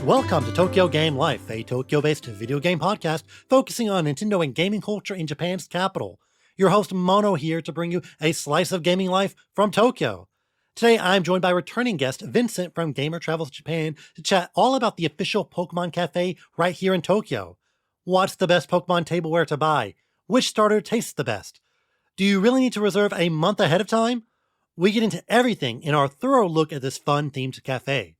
Welcome to Tokyo Game Life, a Tokyo-based video game podcast focusing on Nintendo and gaming culture in Japan's capital. Your host Mono here to bring you a slice of gaming life from Tokyo. Today I'm joined by returning guest Vincent from Gamer Travels Japan to chat all about the official Pokemon Cafe right here in Tokyo. What's the best Pokemon tableware to buy? Which starter tastes the best? Do you really need to reserve a month ahead of time? We get into everything in our thorough look at this fun-themed cafe.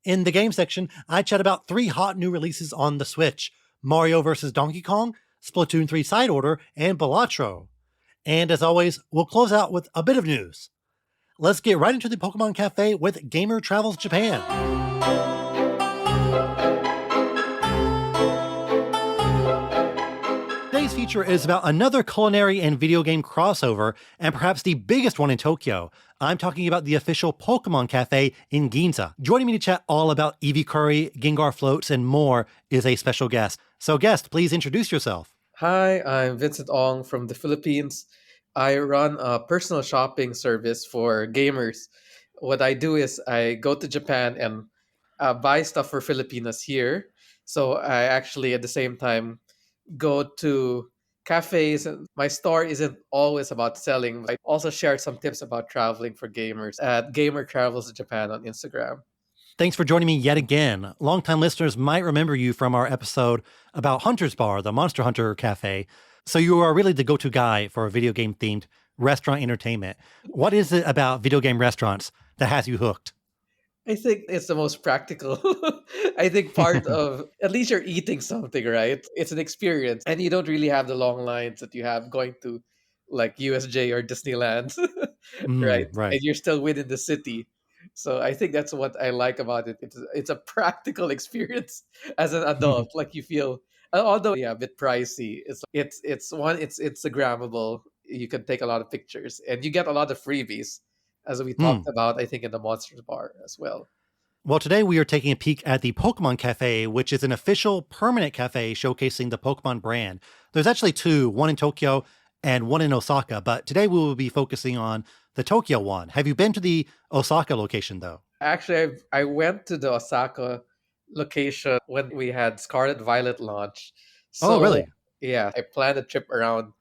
In the game section, I chat about 3 hot new releases on the Switch: Mario vs. Donkey Kong, Splatoon 3 Side Order, and Balatro. And as always, we'll close out with a bit of news. Let's get right into the Pokemon Cafe with Gamer Travels Japan. Today's feature is about another culinary and video game crossover, and perhaps the biggest one in Tokyo. I'm talking about the official Pokemon Cafe in Ginza. Joining me to chat all about Eevee curry, Gengar floats, and more is a special guest. So guest, please introduce yourself. Hi, I'm Vincent Ong from the Philippines. I run a personal shopping service for gamers. What I do is I go to Japan and buy stuff for Filipinos here. So I actually, at the same time, go to cafes. And my store isn't always about selling. I also shared some tips about traveling for gamers at Gamer Travels Japan on Instagram. Thanks for joining me yet again. Longtime listeners might remember you from our episode about Hunter's Bar, the Monster Hunter Cafe. So you are really the go-to guy for video game-themed restaurant entertainment. What is it about video game restaurants that has you hooked? I think it's the most practical. I think part of, at least you're eating something, right? It's an experience. And you don't really have the long lines that you have going to like USJ or Disneyland, right? Right. And you're still within the city. So I think that's what I like about it. It's a practical experience as an adult. Like you feel, although yeah, a bit pricey. It's Instagrammable. You can take a lot of pictures and you get a lot of freebies, as we talked about, I think, in the Monsters Bar as well. Well, today we are taking a peek at the Pokemon Cafe, which is an official permanent cafe showcasing the Pokemon brand. There's actually 2, one in Tokyo and one in Osaka, but today we will be focusing on the Tokyo one. Have you been to the Osaka location, though? Actually, I went to the Osaka location when we had Scarlet Violet launch. Oh, So, really? yeah, I planned a trip around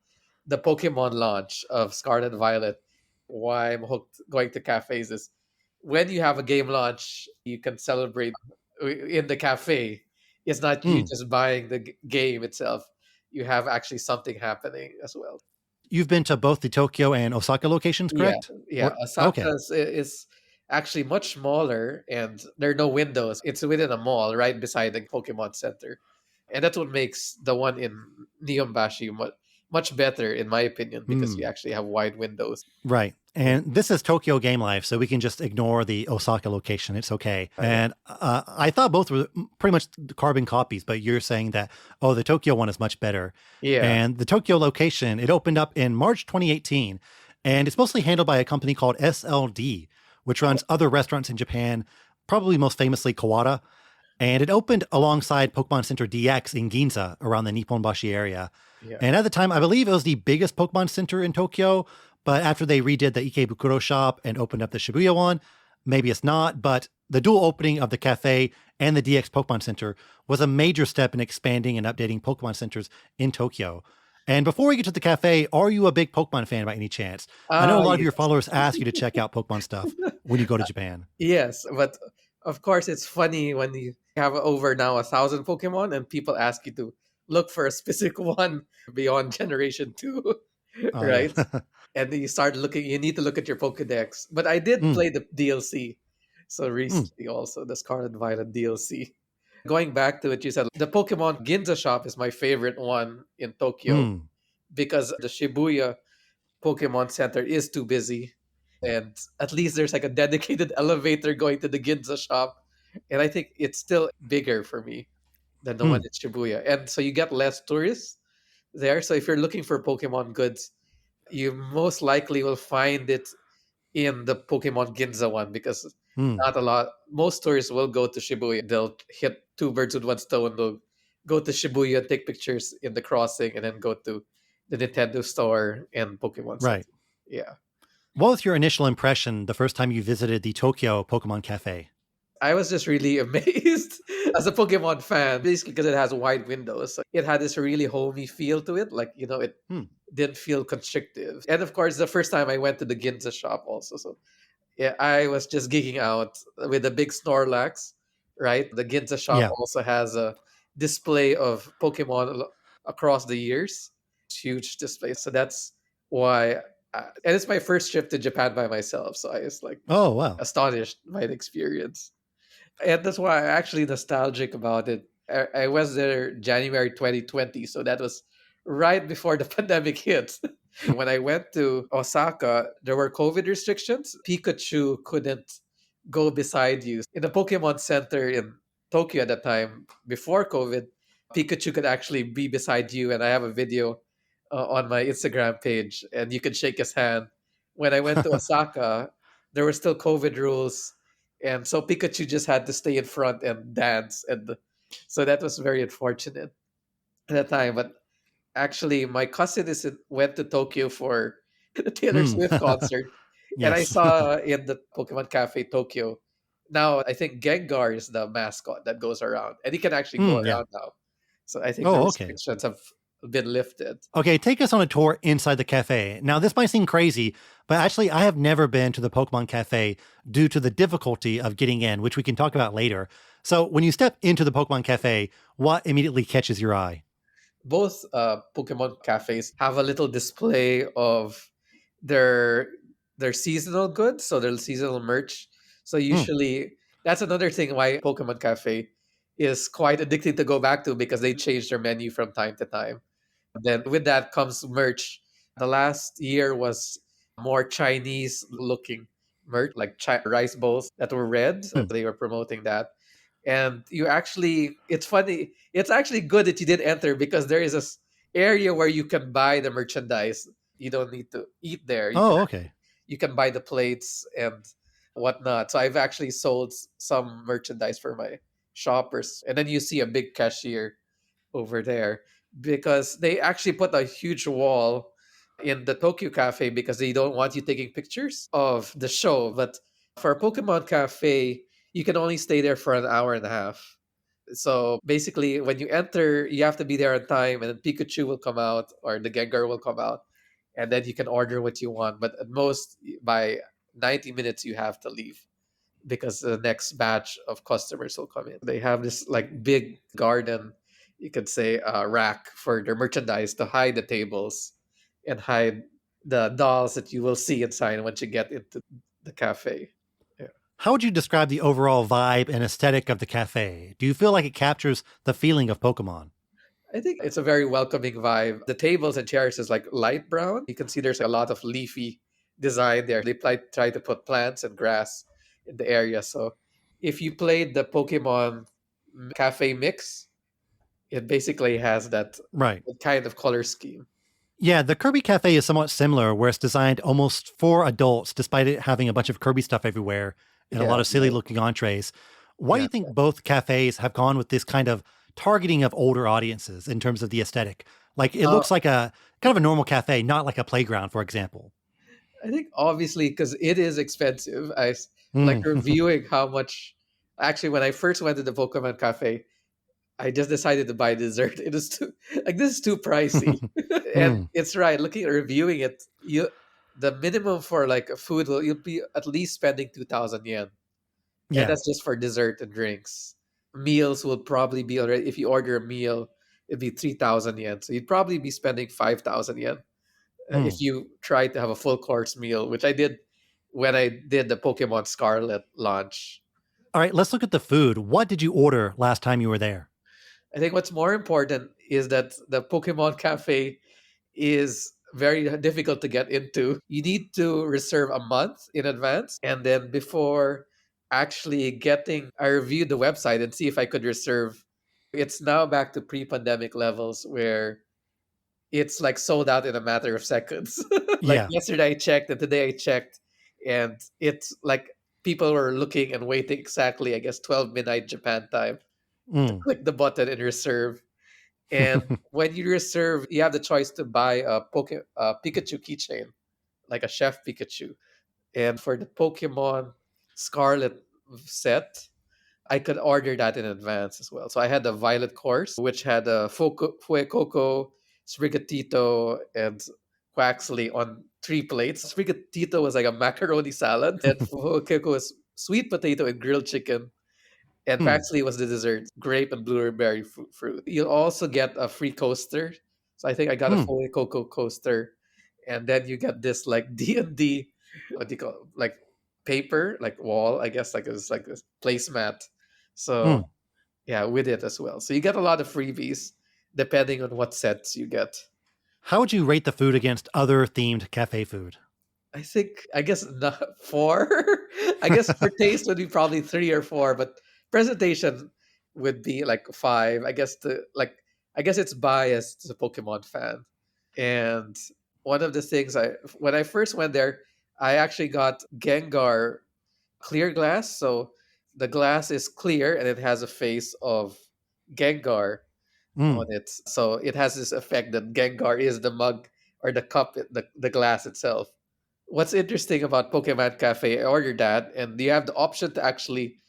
the Pokemon launch of Scarlet Violet. Why I'm hooked going to cafes is when you have a game launch, you can celebrate in the cafe. It's not you Mm. just buying the game itself. You have actually something happening as well. You've been to both the Tokyo and Osaka locations, Yeah, correct? yeah. Okay. Osaka is actually much smaller, and there are no windows. It's within a mall right beside the Pokemon Center, and that's what makes the one in Neombashi much better, in my opinion, because you Mm. actually have wide windows. Right. And this is Tokyo Game Life, so we can just ignore the Osaka location. It's okay. Yeah. And I thought both were pretty much carbon copies, but you're saying that, oh, the Tokyo one is much better. Yeah. And the Tokyo location, it opened up in March 2018, and it's mostly handled by a company called SLD, which runs other restaurants in Japan, probably most famously Kawada. And it opened alongside Pokemon Center DX in Ginza around the Nipponbashi area. Yeah. And at the time, I believe it was the biggest Pokemon Center in Tokyo. But after they redid the Ikebukuro shop and opened up the Shibuya one, maybe it's not. But the dual opening of the cafe and the DX Pokemon Center was a major step in expanding and updating Pokemon centers in Tokyo. And before we get to the cafe, are you a big Pokemon fan by any chance? I know a lot of your Yes. followers ask you to check out Pokemon stuff when you go to Japan. Yes, but of course it's funny when you have over now 1,000 Pokemon and people ask you to look for a specific one beyond Generation 2, Oh, yeah. right? And then you start looking, you need to look at your Pokedex. But I did Mm, play the DLC. So mm, recently also the Scarlet Violet DLC. Going back to what you said, the Pokemon Ginza shop is my favorite one in Tokyo mm. because the Shibuya Pokemon Center is too busy. And at least there's like a dedicated elevator going to the Ginza shop. And I think it's still bigger for me than the one Mm. in Shibuya. And so you get less tourists there. So if you're looking for Pokemon goods, you most likely will find it in the Pokemon Ginza one because Mm. not a lot. Most tourists will go to Shibuya. They'll hit 2 birds with one stone. They'll go to Shibuya, take pictures in the crossing, and then go to the Nintendo store and Pokemon Right. Center. Yeah. What was your initial impression the first time you visited the Tokyo Pokemon Cafe? I was just really amazed as a Pokemon fan, basically because it has wide windows. So it had this really homey feel to it. Like, it Hmm. didn't feel constrictive. And of course, the first time I went to the Ginza shop also. So yeah, I was just geeking out with the big Snorlax, right? The Ginza shop Yeah. also has a display of Pokemon across the years. It's huge display. So that's why. And it's my first trip to Japan by myself. So I was like Oh, wow. astonished by the experience. And that's why I'm actually nostalgic about it. I was there January 2020, so that was right before the pandemic hit. When I went to Osaka, there were COVID restrictions. Pikachu couldn't go beside you. In the Pokemon Center in Tokyo at the time, before COVID, Pikachu could actually be beside you. And I have a video on my Instagram page, and you could shake his hand. When I went to Osaka, there were still COVID rules, and so Pikachu just had to stay in front and dance. And so that was very unfortunate at the time. But actually, my cousin went to Tokyo for the Taylor Hmm. Swift concert, and I Yes. saw in the Pokemon Cafe Tokyo. Now I think Gengar is the mascot that goes around, and he can actually go Hmm. Yeah. around now. So I think the Oh, okay. restrictions have been lifted. Okay, take us on a tour inside the cafe. Now, this might seem crazy, but actually, I have never been to the Pokemon Cafe due to the difficulty of getting in, which we can talk about later. So, when you step into the Pokemon Cafe, what immediately catches your eye? Both Pokemon cafes have a little display of their their seasonal goods, so their seasonal merch. So Hmm. usually that's another thing why Pokemon Cafe is quite addicting to go back to, because they change their menu from time to time. Then with that comes merch. The last year was more Chinese looking merch, like rice bowls that were red. Hmm. They were promoting that. And you actually, it's funny, it's actually good that you did enter, because there is this area where you can buy the merchandise. You don't need to eat there. Oh, okay. You can buy the plates and whatnot. So I've actually sold some merchandise for my shoppers. And then you see a big cashier over there, because they actually put a huge wall in the Tokyo Cafe because they don't want you taking pictures of the show. But for a Pokemon Cafe, you can only stay there for an hour and a half. So basically, when you enter, you have to be there on time, and then Pikachu will come out or the Gengar will come out, and then you can order what you want. But at most, by 90 minutes, you have to leave, because the next batch of customers will come in. They have this like big garden, you could say, rack for their merchandise to hide the tables and hide the dolls that you will see inside once you get into the cafe. Yeah. How would you describe the overall vibe and aesthetic of the cafe? Do you feel like it captures the feeling of Pokemon? I think it's a very welcoming vibe. The tables and chairs is like light brown. You can see there's a lot of leafy design there. They try to put plants and grass in the area. So if you played the Pokemon Cafe mix, it basically has that Right. kind of color scheme. Yeah, the Kirby Cafe is somewhat similar, where it's designed almost for adults, despite it having a bunch of Kirby stuff everywhere and a Yeah, lot of silly right. looking entrees. Why do Yeah. you think both cafes have gone with this kind of targeting of older audiences in terms of the aesthetic? Like it Uh, looks like a kind of a normal cafe, not like a playground, for example. I think obviously because it is expensive. Like Mm. reviewing how much. Actually, when I first went to the Pokemon Cafe, I just decided to buy dessert. It is too like this is too pricey, and Mm. it's right. Looking at reviewing it, the minimum for like a food will you'll be at least spending 2,000 yen, and Yeah. that's just for dessert and drinks. Meals will probably be already, if you order a meal, it'd be 3,000 yen. So you'd probably be spending 5,000 yen if Mm. you try to have a full course meal, which I did when I did the Pokemon Scarlet launch. All right, let's look at the food. What did you order last time you were there? I think what's more important is that the Pokemon Cafe is very difficult to get into. You need to reserve a month in advance. And then before actually getting, I reviewed the website and see if I could reserve. It's now back to pre pandemic levels where it's like sold out in a matter of seconds. Like Yeah. yesterday I checked and today I checked, and it's like people were looking and waiting exactly, I guess, 12 midnight Japan time to Mm. click the button and reserve. And when you reserve, you have the choice to buy a Pikachu keychain, like a Chef Pikachu. And for the Pokemon Scarlet set, I could order that in advance as well. So I had the violet course, which had a fue coco, sprigatito, and quaxley on 3 plates. Sprigatito was like a macaroni salad, and fue coco was sweet potato and grilled chicken. And Hmm. Quaxley was the dessert, grape and blueberry fruit. You'll also get a free coaster. So I think I got a Hmm. full cocoa coaster, and then you get this like D&D, what do you call it? Like paper, like wall, I guess, like it's like this placemat. Hmm. So yeah, with it as well. So you get a lot of freebies depending on what sets you get. How would you rate the food against other themed cafe food? I guess not four. I guess for taste would be probably 3 or 4, but presentation would be like 5. I guess it's biased as a Pokemon fan. And one of the things I when I first went there, I actually got Gengar clear glass. So the glass is clear and it has a face of Gengar on Hmm. it. So it has this effect that Gengar is the mug or the cup, the glass itself. What's interesting about Pokemon Cafe, I ordered that, and you have the option to actually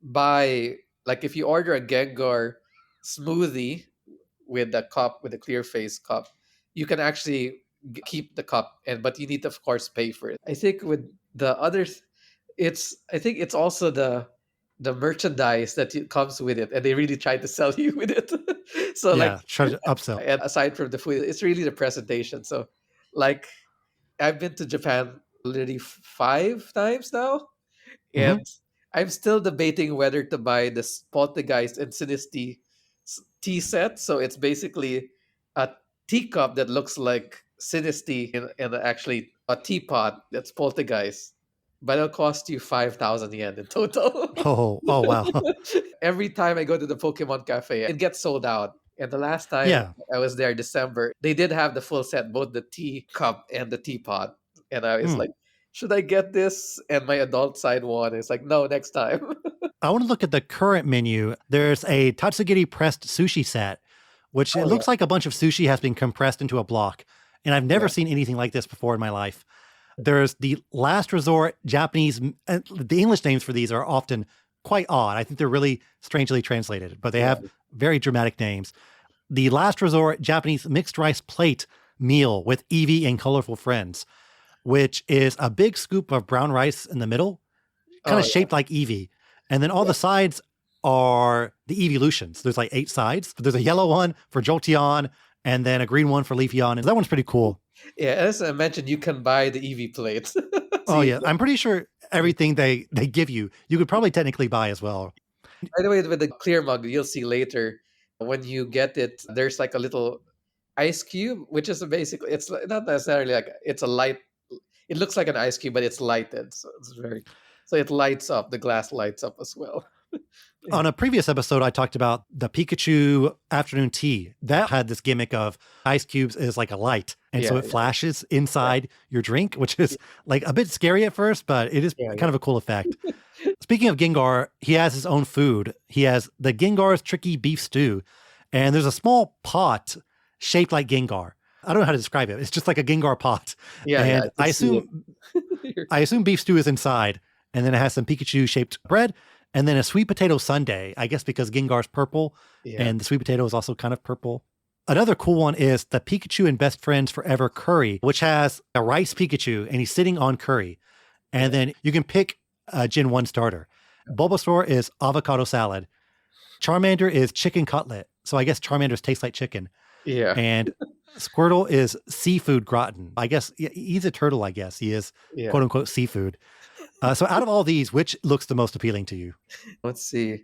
buy, like, if you order a Gengar smoothie with the cup, with the clear face cup, you can actually keep the cup, and but you need to, of course, pay for it. I think with the others, I think it's also the merchandise that comes with it, and they really try to sell you with it. So, like, Yeah, try to upsell. and aside from the food, it's really the presentation. So, like, I've been to Japan already 5 times now, Hmm. and I'm still debating whether to buy this Poltergeist and Sinistea tea set. So it's basically a teacup that looks like Sinistea and actually a teapot that's Poltergeist. But it'll cost you 5,000 yen in total. Oh, oh wow. Every time I go to the Pokemon Cafe, it gets sold out. And the last time Yeah. I was there, December, they did have the full set, both the tea cup and the teapot. And I was Hmm. like, should I get this? And my adult side one is like, no, next time. I want to look at the current menu. There's a Tatsugiri pressed sushi set, which it Oh yeah, looks like a bunch of sushi has been compressed into a block. And I've never yeah. seen anything like this before in my life. There's the last resort Japanese, the English names for these are often quite odd. I think they're really strangely translated, but they Yeah. have very dramatic names. The last resort Japanese mixed rice plate meal with Eevee and colorful friends, which is a big scoop of brown rice in the middle, kind Oh of shaped like Eevee. And then all yeah. the sides are the evolutions. There's like 8 sides. There's a yellow one for Jolteon and then a green one for Leafeon. And that one's pretty cool. Yeah, as I mentioned, you can buy the EV plate. So Oh you yeah, I'm pretty sure everything they give you, you could probably technically buy as well. by the way, with the clear mug, you'll see later when you get it, there's like a little ice cube, which is basically not necessarily like it's a light. It looks like an ice cube, but it's lighted, so it's very so it lights up. The glass lights up as well. On Yeah, a previous episode, I talked about the Pikachu afternoon tea. That had this gimmick of ice cubes is like a light. And so yeah, it yeah, flashes yeah, inside your drink, which is like a bit scary at first, but it is yeah, kind yeah. of a cool effect. Speaking of Gengar, he has his own food. He has the Gengar's Tricky Beef Stew, and there's a small pot shaped like Gengar. I don't know how to describe it. It's just like a Gengar pot, Yeah, yeah. I and can see it. I assume beef stew is inside, and then it has some Pikachu shaped bread, and then a sweet potato sundae. I guess because Gengar's purple, Yeah, and the sweet potato is also kind of purple. Another cool one is the Pikachu and Best Friends Forever curry, which has a rice Pikachu, and he's sitting on curry. And yeah, then you can pick a Gen 1 starter. Bulbasaur is avocado salad. Charmander is chicken cutlet. So I guess Charmanders taste like chicken. yeah, And Squirtle is seafood gratin. I guess he's a turtle, I guess. He is yeah. quote unquote seafood. So out of all these, which looks the most appealing to you? Let's see.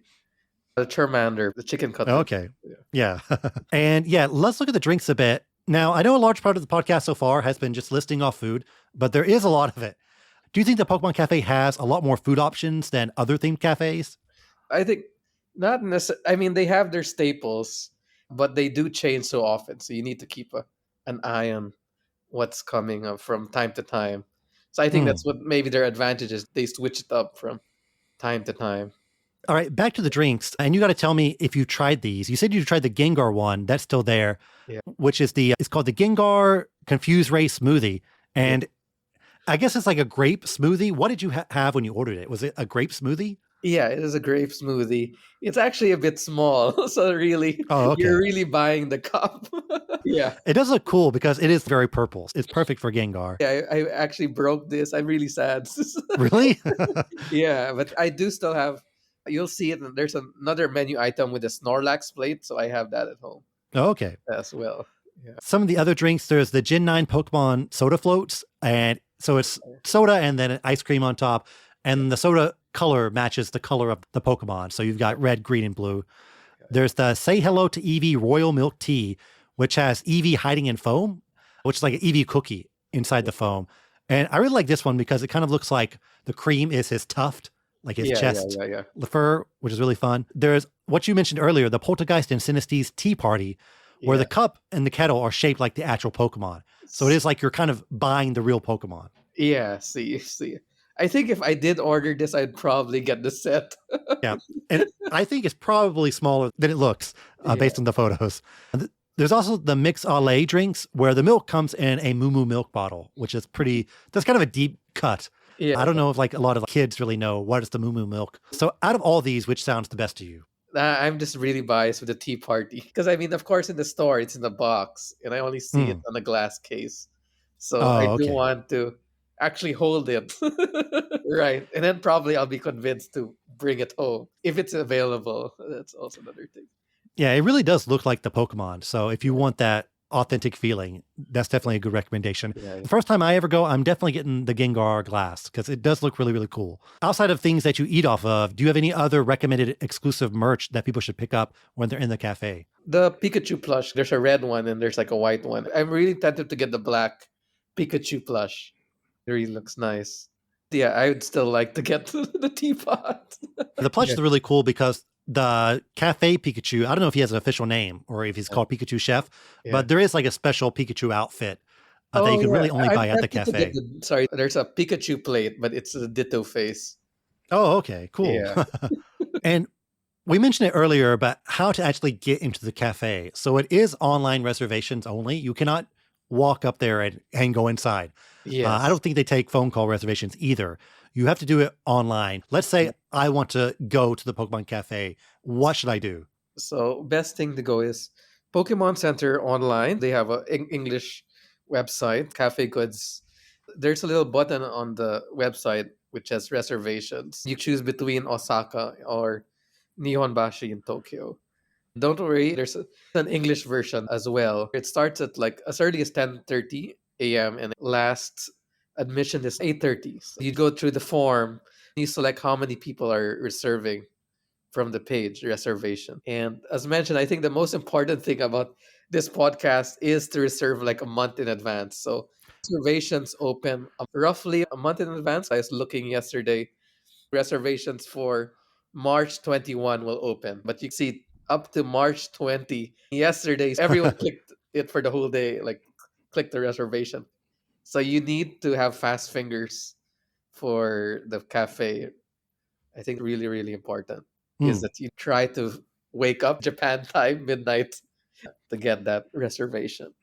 The Charmander, the chicken cutlet. Okay. Yeah. Yeah. And yeah, let's look at the drinks a bit. Now, I know a large part of the podcast so far has been just listing off food, but there is a lot of it. Do you think the Pokemon Cafe has a lot more food options than other themed cafes? I think not necessarily. I mean, they have their staples, but they do change so often. So you need to keep an eye on what's coming up from time to time. So I think Hmm. that's what maybe their advantage is. They switch it up from time to time. All right, back to the drinks. And you got to tell me if you tried these. You said you tried the Gengar one. That's still there, Yeah, which is it's called the Gengar Confused Ray Smoothie. yeah. And I guess it's like a grape smoothie. What did you have when you ordered it? Was it a grape smoothie? Yeah, it is a grape smoothie. It's actually a bit small, so really, Oh, you're okay. really buying the cup. Yeah. It does look cool because it is very purple. It's perfect for Gengar. Yeah, I actually broke this. I'm really sad. Really? Yeah, but I do still have. You'll see it. There's another menu item with a Snorlax plate, so I have that at home Oh, okay. as well. Yeah, Some of the other drinks, there's the Gen 9 Pokemon soda floats. And so it's soda and then ice cream on top. yeah, And the soda color matches the color of the Pokemon. So you've got red, green, and blue. yeah. There's the Say Hello to Eevee Royal Milk Tea, which has Eevee hiding in foam, which is like an Eevee cookie inside the foam. And I really like this one because it kind of looks like the cream is his tuft, like his Yeah, yeah, chest yeah, yeah. fur, which is really fun. There's what you mentioned earlier, the Poltergeist and Sinesty's Tea Party, where Yeah. the cup and the kettle are shaped like the actual Pokemon. So it is like you're kind of buying the real Pokemon. Yeah, see. I think if I did order this, I'd probably get the set. Yeah. And I think it's probably smaller than it looks Yeah, based on the photos. There's also the mix au lait drinks where the milk comes in a Moo Moo milk bottle, which is that's kind of a deep cut. yeah. I don't know if like a lot of kids really know what is the Moo Moo milk. So out of all these, which sounds the best to you? I'm just really biased with the tea party because I mean, of course, in the store it's in the box, and I only see it Hmm. on a glass case. So I Oh, do okay. want to actually hold it, right? And then probably I'll be convinced to bring it home if it's available. That's also another thing. Yeah, it really does look like the Pokemon. So if you Yeah, want that authentic feeling, that's definitely a good recommendation. yeah, The first time I ever go, I'm definitely getting the Gengar glass because it does look really, really cool. Outside of things that you eat off of, do you have any other recommended exclusive merch that people should pick up when they're in the cafe? the Pikachu plush. There's a red one and there's like a white one. I'm really tempted to get the black Pikachu plush. It really looks nice. Yeah, I would still like to get the teapot. The plush Yeah, is really cool because the cafe Pikachu, I don't know if he has an official name or if he's called Pikachu Chef, yeah. but there is like a special Pikachu outfit that you Oh can yeah, really only I'm buy at the tempted to get cafe. the. Sorry, there's a Pikachu plate, but it's a Ditto face. Oh, okay, cool. Yeah, And we mentioned it earlier about how to actually get into the cafe. So it is online reservations only. You cannot walk up there and go inside. I yes. don't think they take phone call reservations either. You have to do it online. Let's say I want to go to the Pokemon Cafe. What should I do? So best thing to go is Pokemon Center online. They have a English website, Cafe Goods. There's a little button on the website which has reservations. You choose between Osaka or Nihonbashi in Tokyo. Don't worry, there's an English version as well. It starts at like as early as 10:30 a.m. and last admission is 8:30. So you go through the form, you select how many people are reserving from the page reservation. And as mentioned, I think the most important thing about this podcast is to reserve like a month in advance. So reservations open roughly a month in advance. I was looking yesterday, reservations for March 21 will open, but you see up to March 20. Yesterday, everyone clicked it for the whole day, like click the reservation. So you need to have fast fingers for the cafe. I think really, really important is Hmm. that you try to wake up Japan time, midnight, to get that reservation.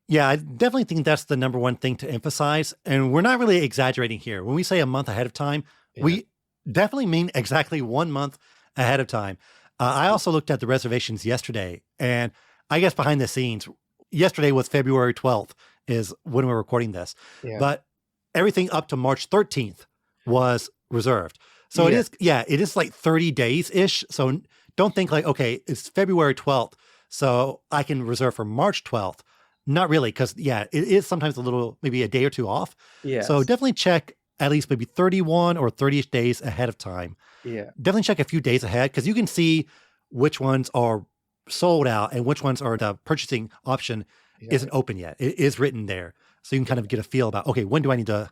Yeah, I definitely think that's the number one thing to emphasize. And we're not really exaggerating here. When we say a month ahead of time, Yeah. we definitely mean exactly 1 month ahead of time. I also looked at the reservations yesterday, and I guess behind the scenes, yesterday was February 12th, is when we're recording this. Yeah. But everything up to March 13th was reserved. So Yeah. it is like 30 days ish. So don't think like, okay, it's February 12th. So I can reserve for March 12th. Not really, because yeah, it is sometimes a little, maybe a day or two off. So Yes. definitely check at least maybe 31 or 30 days ahead of time. Yeah. Definitely check a few days ahead because you can see which ones are sold out and which ones are the purchasing option Yeah. isn't open yet. It is written there. So you can kind of get a feel about, okay, when do I need to,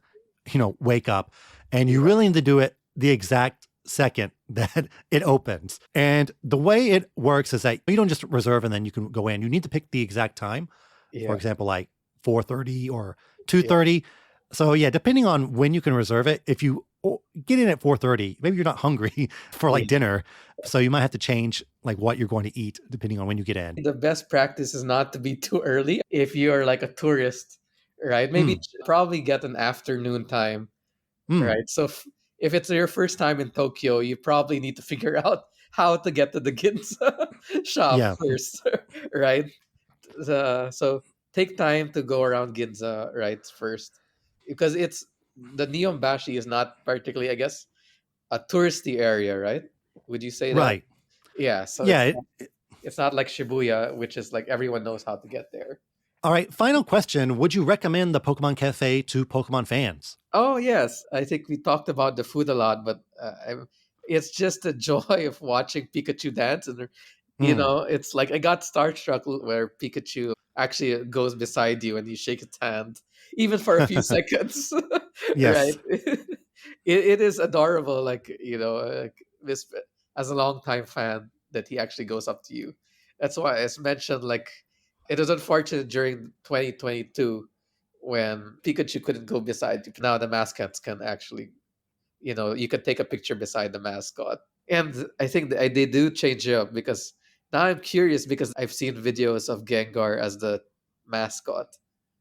wake up? And you Yeah. really need to do it the exact second that it opens. And the way it works is that you don't just reserve and then you can go in. You need to pick the exact time. For Yeah. example, like 4:30 or Yeah. 2:30. So yeah, depending on when you can reserve it, if you get in at 4:30, maybe you're not hungry for like Yeah. dinner, so you might have to change like what you're going to eat depending on when you get in. The best practice is not to be too early if you're like a tourist, right? Maybe Mm, probably get an afternoon time, mm, right? So if it's your first time in Tokyo, you probably need to figure out how to get to the Ginza shop Yeah, first, right? So take time to go around Ginza, right, first, because it's the Neombashi is not particularly, I guess, a touristy area, right? Would you say that? right. Yeah. So Yeah. it's not like Shibuya, which is like everyone knows how to get there. All right. Final question. Would you recommend the Pokemon Cafe to Pokemon fans? Oh yes, I think we talked about the food a lot, but it's just the joy of watching Pikachu dance, and Hmm. it's like I got starstruck where Pikachu actually goes beside you and you shake his hand, even for a few seconds, right? Yes. It is adorable, like this as a longtime fan that he actually goes up to you. That's why, as mentioned, like it was unfortunate during 2022 when Pikachu couldn't go beside you. Now the mascots can actually, you can take a picture beside the mascot. And I think they do change it up because now I'm curious because I've seen videos of Gengar as the mascot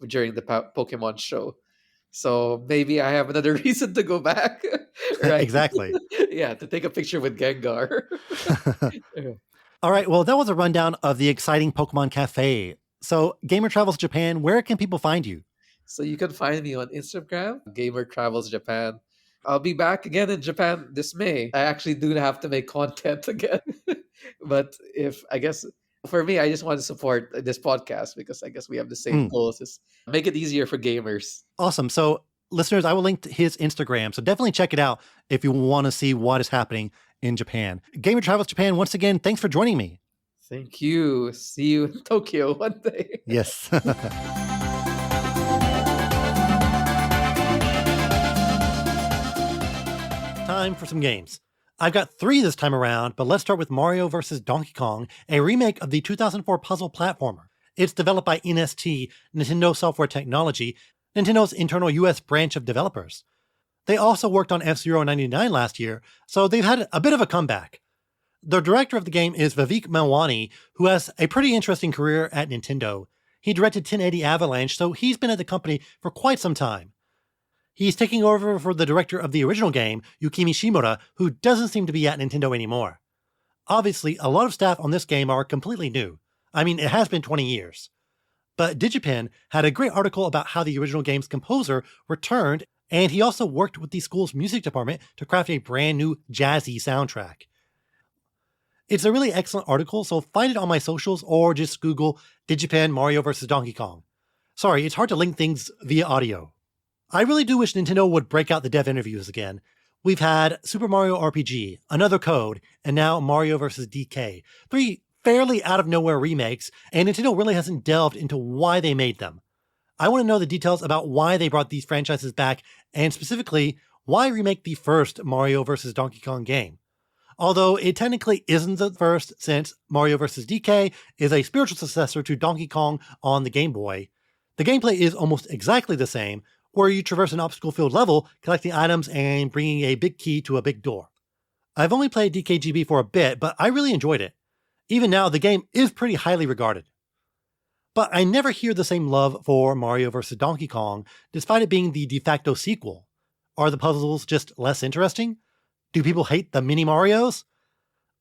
during the Pokemon show. So maybe I have another reason to go back, right? Exactly. Yeah, to take a picture with Gengar. All right. Well, that was a rundown of the exciting Pokemon Cafe. So, Gamer Travels Japan, where can people find you? So you can find me on Instagram, Gamer Travels Japan. I'll be back again in Japan this May. I actually do have to make content again. But if I guess for me, I just want to support this podcast because I guess we have the same Mm, goals. Is make it easier for gamers. awesome. So, listeners, I will link to his Instagram. So, definitely check it out if you want to see what is happening in Japan. Gamer Travels Japan, once again, thanks for joining me. Thank you. See you in Tokyo one day. Yes. Time for some games. I've got 3 this time around, but let's start with Mario vs. Donkey Kong, a remake of the 2004 puzzle platformer. It's developed by NST, Nintendo Software Technology, Nintendo's internal US branch of developers. They also worked on F-Zero 99 last year, so they've had a bit of a comeback. The director of the game is Vivek Melwani, who has a pretty interesting career at Nintendo. He directed 1080 Avalanche, so he's been at the company for quite some time. He's taking over for the director of the original game, Yukimi Shimura, who doesn't seem to be at Nintendo anymore. Obviously, a lot of staff on this game are completely new. I mean, it has been 20 years. But DigiPen had a great article about how the original game's composer returned, and he also worked with the school's music department to craft a brand new jazzy soundtrack. It's a really excellent article, so find it on my socials or just Google DigiPen Mario vs. Donkey Kong. Sorry, it's hard to link things via audio. I really do wish Nintendo would break out the dev interviews again. We've had Super Mario RPG, Another Code, and now Mario vs. DK. 3 fairly out of nowhere remakes, and Nintendo really hasn't delved into why they made them. I want to know the details about why they brought these franchises back, and specifically, why remake the first Mario vs. Donkey Kong game. Although it technically isn't the first, since Mario vs. DK is a spiritual successor to Donkey Kong on the Game Boy. The gameplay is almost exactly the same, where you traverse an obstacle-filled level, collecting items and bringing a big key to a big door. I've only played DKGB for a bit, but I really enjoyed it. Even now, the game is pretty highly regarded. But I never hear the same love for Mario vs. Donkey Kong, despite it being the de facto sequel. Are the puzzles just less interesting? Do people hate the mini Marios?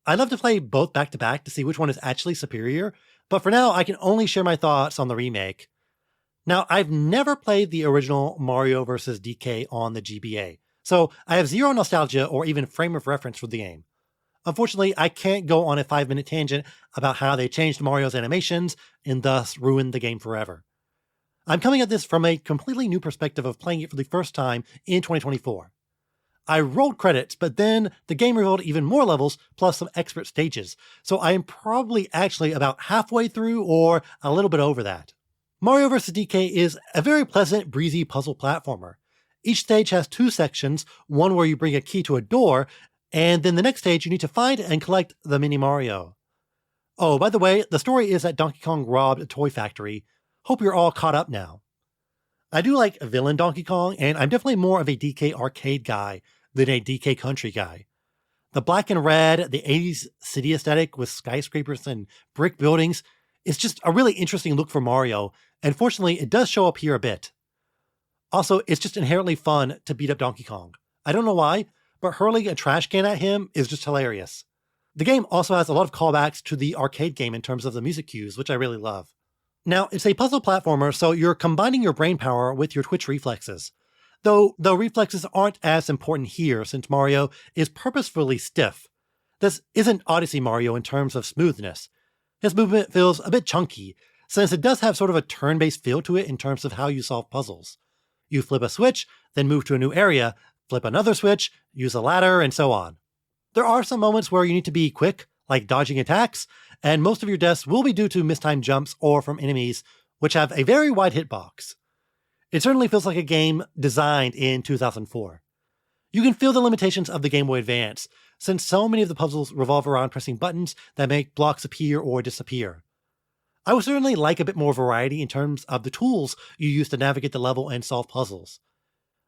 I'd love to play both back to back to see which one is actually superior, but for now I can only share my thoughts on the remake. Now, I've never played the original Mario vs. DK on the GBA, so I have zero nostalgia or even frame of reference for the game. Unfortunately, I can't go on a 5-minute tangent about how they changed Mario's animations and thus ruined the game forever. I'm coming at this from a completely new perspective of playing it for the first time in 2024. I rolled credits, but then the game revealed even more levels plus some expert stages, so I am probably actually about halfway through or a little bit over that. Mario vs. DK is a very pleasant, breezy puzzle platformer. Each stage has 2 sections, one where you bring a key to a door, and then the next stage you need to find and collect the mini Mario. Oh, by the way, the story is that Donkey Kong robbed a toy factory. Hope you're all caught up now. I do like villain Donkey Kong, and I'm definitely more of a DK arcade guy than a DK country guy. The black and red, the 80s city aesthetic with skyscrapers and brick buildings is just a really interesting look for Mario, and fortunately it does show up here a bit. Also, it's just inherently fun to beat up Donkey Kong. I don't know why, but hurling a trash can at him is just hilarious. The game also has a lot of callbacks to the arcade game in terms of the music cues, which I really love. Now, it's a puzzle platformer, so you're combining your brain power with your twitch reflexes. Though reflexes aren't as important here since Mario is purposefully stiff. This isn't Odyssey Mario in terms of smoothness. His movement feels a bit chunky, since it does have sort of a turn-based feel to it in terms of how you solve puzzles. You flip a switch, then move to a new area, flip another switch, use a ladder, and so on. There are some moments where you need to be quick, like dodging attacks, and most of your deaths will be due to mistimed jumps or from enemies, which have a very wide hitbox. It certainly feels like a game designed in 2004. You can feel the limitations of the Game Boy Advance, since so many of the puzzles revolve around pressing buttons that make blocks appear or disappear. I would certainly like a bit more variety in terms of the tools you use to navigate the level and solve puzzles.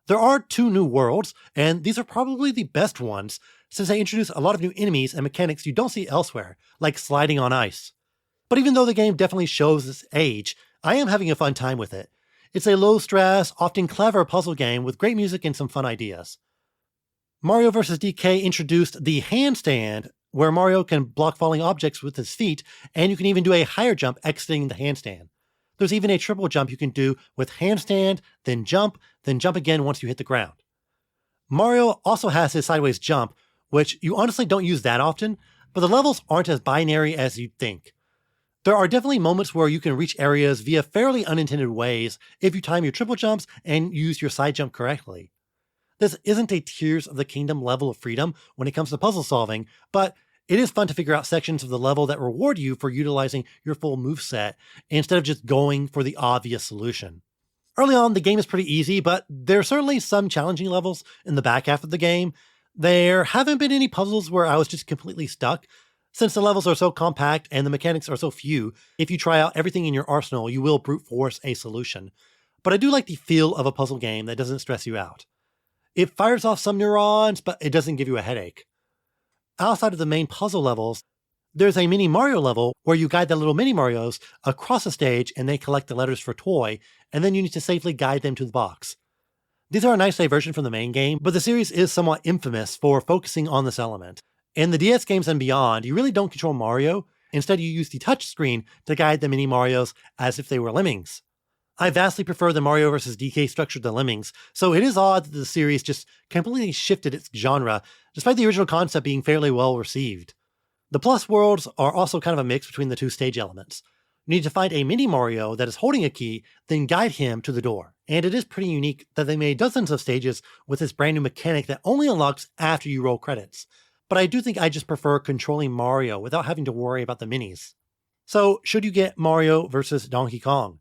There are 2 new worlds, and these are probably the best ones, since they introduce a lot of new enemies and mechanics you don't see elsewhere, like sliding on ice. But even though the game definitely shows its age, I am having a fun time with it. It's a low-stress, often clever puzzle game with great music and some fun ideas. Mario vs. DK introduced the handstand, where Mario can block falling objects with his feet, and you can even do a higher jump exiting the handstand. There's even a triple jump you can do with handstand, then jump again once you hit the ground. Mario also has his sideways jump, which you honestly don't use that often, but the levels aren't as binary as you'd think. There are definitely moments where you can reach areas via fairly unintended ways if you time your triple jumps and use your side jump correctly. This isn't a Tears of the Kingdom level of freedom when it comes to puzzle solving, but it is fun to figure out sections of the level that reward you for utilizing your full moveset instead of just going for the obvious solution. Early on, the game is pretty easy, but there are certainly some challenging levels in the back half of the game. There haven't been any puzzles where I was just completely stuck. Since the levels are so compact and the mechanics are so few, if you try out everything in your arsenal, you will brute force a solution. But I do like the feel of a puzzle game that doesn't stress you out. It fires off some neurons, but it doesn't give you a headache. Outside of the main puzzle levels, there's a mini Mario level where you guide the little mini Marios across a stage and they collect the letters for toy, and then you need to safely guide them to the box. These are a nice diversion from the main game, but the series is somewhat infamous for focusing on this element. In the DS games and beyond, you really don't control Mario. Instead, you use the touchscreen to guide the mini Marios as if they were lemmings. I vastly prefer the Mario vs. DK structure to Lemmings, so it is odd that the series just completely shifted its genre, despite the original concept being fairly well received. The Plus worlds are also kind of a mix between the 2 stage elements. You need to find a mini Mario that is holding a key, then guide him to the door. And it is pretty unique that they made dozens of stages with this brand new mechanic that only unlocks after you roll credits. But I do think I just prefer controlling Mario without having to worry about the minis. So, should you get Mario vs. Donkey Kong?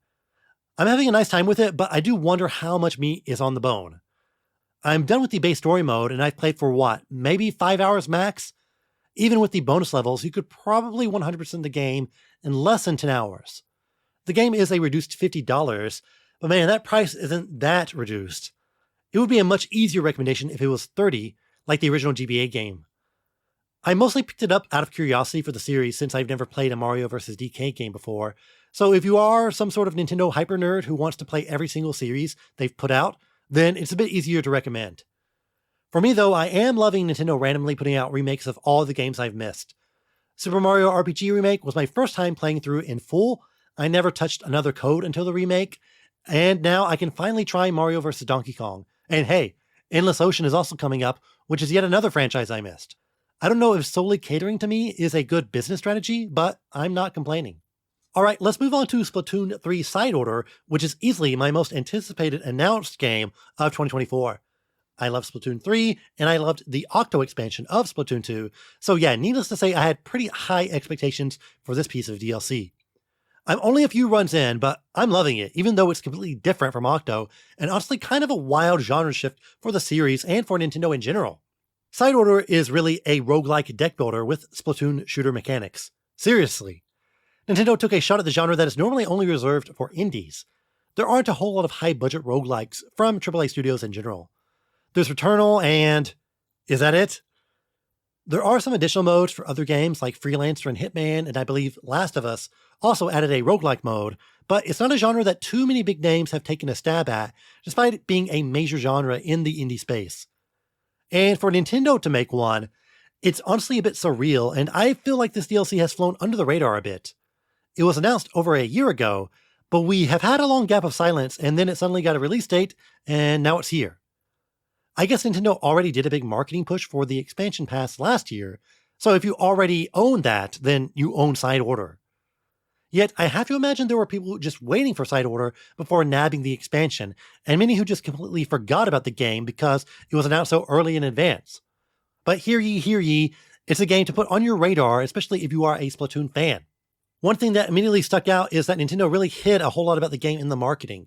I'm having a nice time with it, but I do wonder how much meat is on the bone. I'm done with the base story mode, and I've played for maybe 5 hours max? Even with the bonus levels, you could probably 100% the game in less than 10 hours. The game is a reduced $50, but man, that price isn't that reduced. It would be a much easier recommendation if it was $30, like the original GBA game. I mostly picked it up out of curiosity for the series since I've never played a Mario vs. DK game before, so if you are some sort of Nintendo hyper nerd who wants to play every single series they've put out, then it's a bit easier to recommend. For me though, I am loving Nintendo randomly putting out remakes of all the games I've missed. Super Mario RPG Remake was my first time playing through in full. I never touched another code until the remake, and now I can finally try Mario vs. Donkey Kong. And hey, Endless Ocean is also coming up, which is yet another franchise I missed. I don't know if solely catering to me is a good business strategy, but I'm not complaining. Alright, let's move on to Splatoon 3 Side Order, which is easily my most anticipated announced game of 2024. I love Splatoon 3, and I loved the Octo expansion of Splatoon 2, so yeah, needless to say I had pretty high expectations for this piece of DLC. I'm only a few runs in, but I'm loving it, even though it's completely different from Octo, and honestly kind of a wild genre shift for the series and for Nintendo in general. Side Order is really a roguelike deck builder with Splatoon shooter mechanics. Seriously. Nintendo took a shot at the genre that is normally only reserved for indies. There aren't a whole lot of high-budget roguelikes from AAA studios in general. There's Returnal and... is that it? There are some additional modes for other games like Freelancer and Hitman, and I believe Last of Us also added a roguelike mode, but it's not a genre that too many big names have taken a stab at, despite it being a major genre in the indie space. And for Nintendo to make one, it's honestly a bit surreal, and I feel like this DLC has flown under the radar a bit. It was announced over a year ago, but we have had a long gap of silence, and then it suddenly got a release date, and now it's here. I guess Nintendo already did a big marketing push for the expansion pass last year, so if you already own that, then you own Side Order. Yet, I have to imagine there were people just waiting for Side Order before nabbing the expansion, and many who just completely forgot about the game because it was announced so early in advance. But hear ye, it's a game to put on your radar, especially if you are a Splatoon fan. One thing that immediately stuck out is that Nintendo really hid a whole lot about the game in the marketing.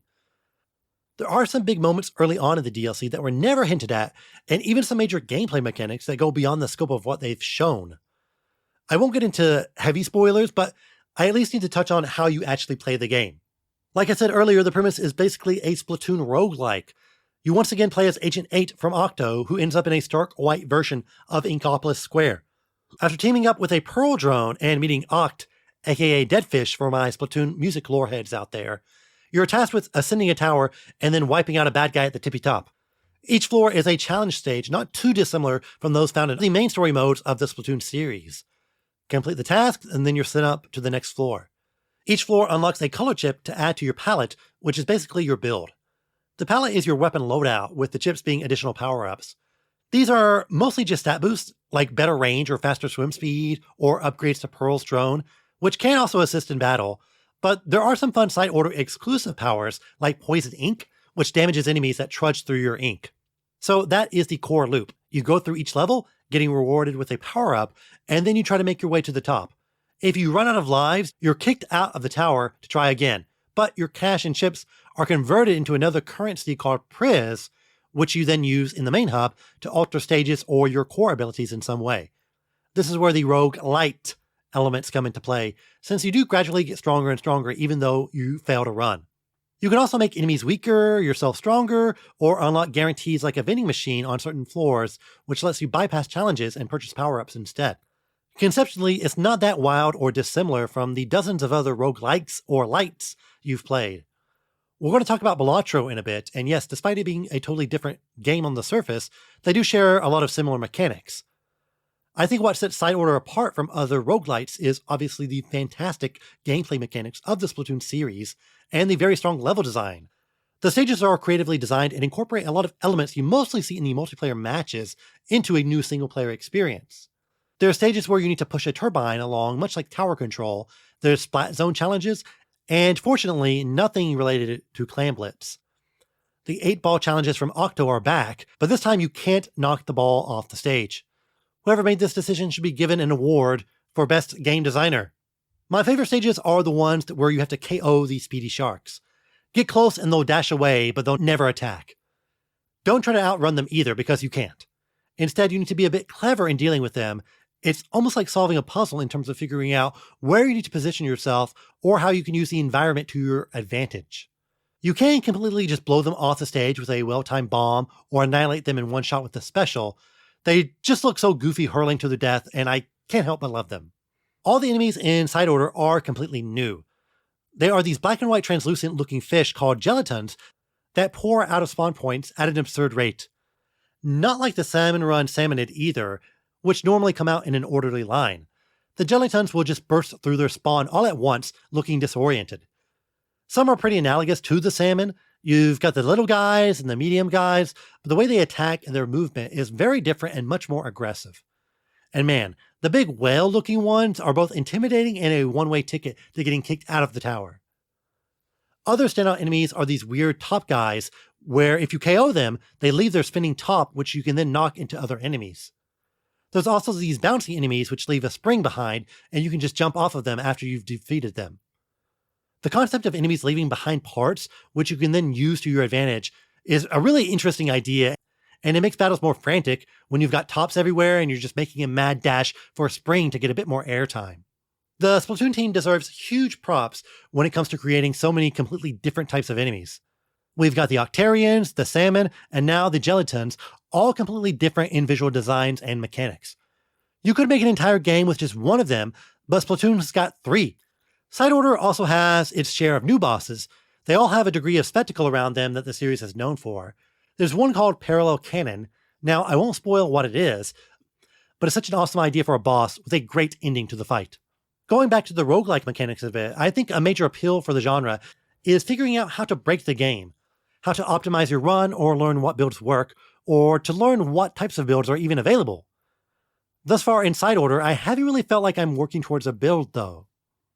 There are some big moments early on in the DLC that were never hinted at, and even some major gameplay mechanics that go beyond the scope of what they've shown. I won't get into heavy spoilers, but I at least need to touch on how you actually play the game. Like I said earlier, the premise is basically a Splatoon roguelike. You once again play as Agent 8 from Octo, who ends up in a stark white version of Inkopolis Square. After teaming up with a Pearl drone and meeting Oct, aka Deadfish for my Splatoon music lore heads out there, you're tasked with ascending a tower and then wiping out a bad guy at the tippy top. Each floor is a challenge stage, not too dissimilar from those found in the main story modes of the Splatoon series. Complete the task, and then you're sent up to the next floor. Each floor unlocks a color chip to add to your palette, which is basically your build. The palette is your weapon loadout, with the chips being additional power-ups. These are mostly just stat boosts, like better range or faster swim speed, or upgrades to Pearl's drone, which can also assist in battle, but there are some fun Side Order exclusive powers, like Poison Ink, which damages enemies that trudge through your ink. So that is the core loop. You go through each level, getting rewarded with a power-up, and then you try to make your way to the top. If you run out of lives, you're kicked out of the tower to try again, but your cash and chips are converted into another currency called Priz, which you then use in the main hub to alter stages or your core abilities in some way. This is where the rogue light elements come into play, since you do gradually get stronger and stronger even though you fail to run. You can also make enemies weaker, yourself stronger, or unlock guarantees like a vending machine on certain floors, which lets you bypass challenges and purchase power-ups instead. Conceptually, it's not that wild or dissimilar from the dozens of other roguelikes or lights you've played. We're going to talk about Balatro in a bit, and yes, despite it being a totally different game on the surface, they do share a lot of similar mechanics. I think what sets Side Order apart from other roguelites is obviously the fantastic gameplay mechanics of the Splatoon series, and the very strong level design. The stages are creatively designed and incorporate a lot of elements you mostly see in the multiplayer matches into a new single-player experience. There are stages where you need to push a turbine along, much like tower control. There's splat zone challenges, and fortunately, nothing related to Clan Blitz. The 8-ball challenges from Octo are back, but this time you can't knock the ball off the stage. Whoever made this decision should be given an award for Best Game Designer. My favorite stages are the ones where you have to KO these speedy sharks. Get close and they'll dash away, but they'll never attack. Don't try to outrun them either, because you can't. Instead, you need to be a bit clever in dealing with them. It's almost like solving a puzzle in terms of figuring out where you need to position yourself or how you can use the environment to your advantage. You can completely just blow them off the stage with a well-timed bomb or annihilate them in one shot with a special. They just look so goofy hurling to their death, and I can't help but love them. All the enemies in Side Order are completely new. They are these black and white translucent looking fish called gelatons that pour out of spawn points at an absurd rate. Not like the Salmon Run Salmonid either, which normally come out in an orderly line. The gelatons will just burst through their spawn all at once, looking disoriented. Some are pretty analogous to the salmon. You've got the little guys and the medium guys, but the way they attack and their movement is very different and much more aggressive. And man, the big whale-looking ones are both intimidating and a one-way ticket to getting kicked out of the tower. Other standout enemies are these weird top guys, where if you KO them, they leave their spinning top, which you can then knock into other enemies. There's also these bouncy enemies which leave a spring behind, and you can just jump off of them after you've defeated them. The concept of enemies leaving behind parts, which you can then use to your advantage, is a really interesting idea, and it makes battles more frantic when you've got tops everywhere and you're just making a mad dash for a spring to get a bit more airtime. The Splatoon team deserves huge props when it comes to creating so many completely different types of enemies. We've got the Octarians, the Salmon, and now the Gelatons, all completely different in visual designs and mechanics. You could make an entire game with just one of them, but Splatoon's got 3. Side Order also has its share of new bosses. They all have a degree of spectacle around them that the series is known for. There's one called Parallel Cannon. Now, I won't spoil what it is, but it's such an awesome idea for a boss with a great ending to the fight. Going back to the roguelike mechanics of it, I think a major appeal for the genre is figuring out how to break the game, how to optimize your run or learn what builds work, or to learn what types of builds are even available. Thus far in Side Order, I haven't really felt like I'm working towards a build though.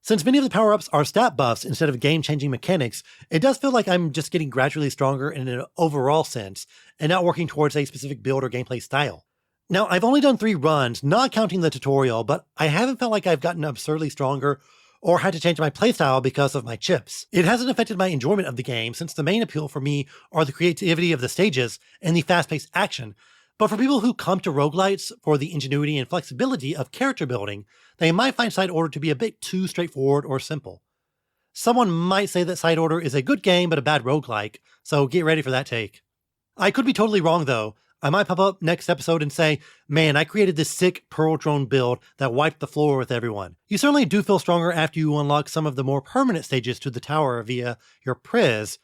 Since many of the power-ups are stat buffs instead of game-changing mechanics, it does feel like I'm just getting gradually stronger in an overall sense, and not working towards a specific build or gameplay style. Now, I've only done 3 runs, not counting the tutorial, but I haven't felt like I've gotten absurdly stronger or had to change my playstyle because of my chips. It hasn't affected my enjoyment of the game, since the main appeal for me are the creativity of the stages and the fast-paced action. But for people who come to roguelites for the ingenuity and flexibility of character building, they might find Side Order to be a bit too straightforward or simple. Someone might say that Side Order is a good game but a bad roguelike, so get ready for that take. I could be totally wrong though. I might pop up next episode and say, man, I created this sick Pearl Drone build that wiped the floor with everyone. You certainly do feel stronger after you unlock some of the more permanent stages to the tower via your priz.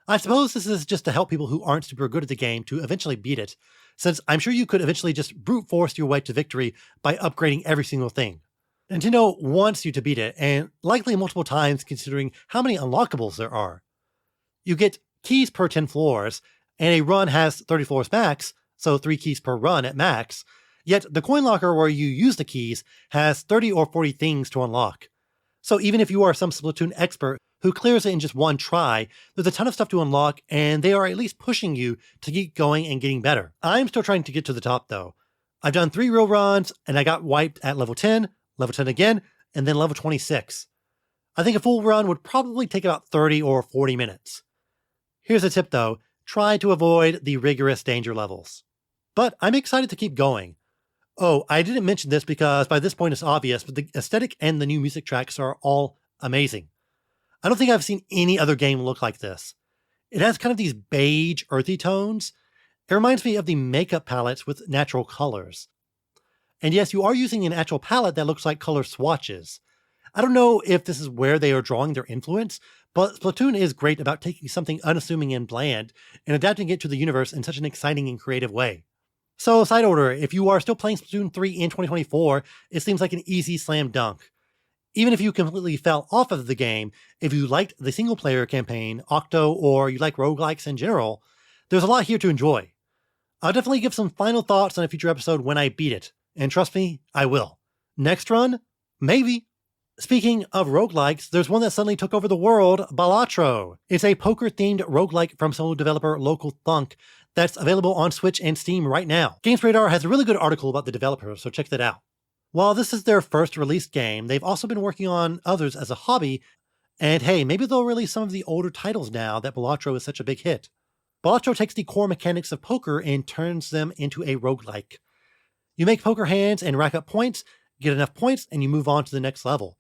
I suppose this is just to help people who aren't super good at the game to eventually beat it, since I'm sure you could eventually just brute force your way to victory by upgrading every single thing. Nintendo wants you to beat it, and likely multiple times considering how many unlockables there are. You get keys per 10 floors, and a run has 30 floors max, so 3 keys per run at max, yet the coin locker where you use the keys has 30 or 40 things to unlock. So even if you are some Splatoon expert who clears it in just one try, there's a ton of stuff to unlock, and they are at least pushing you to keep going and getting better. I'm still trying to get to the top though. I've done 3 real runs, and I got wiped at level 10 again, and then level 26. I think a full run would probably take about 30 or 40 minutes. Here's a tip though, try to avoid the rigorous danger levels. But I'm excited to keep going. Oh, I didn't mention this because by this point it's obvious, but the aesthetic and the new music tracks are all amazing. I don't think I've seen any other game look like this. It has kind of these beige, earthy tones. It reminds me of the makeup palettes with natural colors. And yes, you are using an actual palette that looks like color swatches. I don't know if this is where they are drawing their influence, but Splatoon is great about taking something unassuming and bland and adapting it to the universe in such an exciting and creative way. So, Side Order, if you are still playing Splatoon 3 in 2024, it seems like an easy slam dunk. Even if you completely fell off of the game, if you liked the single-player campaign, Octo, or you like roguelikes in general, there's a lot here to enjoy. I'll definitely give some final thoughts on a future episode when I beat it, and trust me, I will. Next run? Maybe. Speaking of roguelikes, there's one that suddenly took over the world, Balatro. It's a poker-themed roguelike from solo developer Local Thunk that's available on Switch and Steam right now. GamesRadar has a really good article about the developer, so check that out. While this is their first released game, they've also been working on others as a hobby, and hey, maybe they'll release some of the older titles now that Balatro is such a big hit. Balatro takes the core mechanics of poker and turns them into a roguelike. You make poker hands and rack up points, get enough points, and you move on to the next level.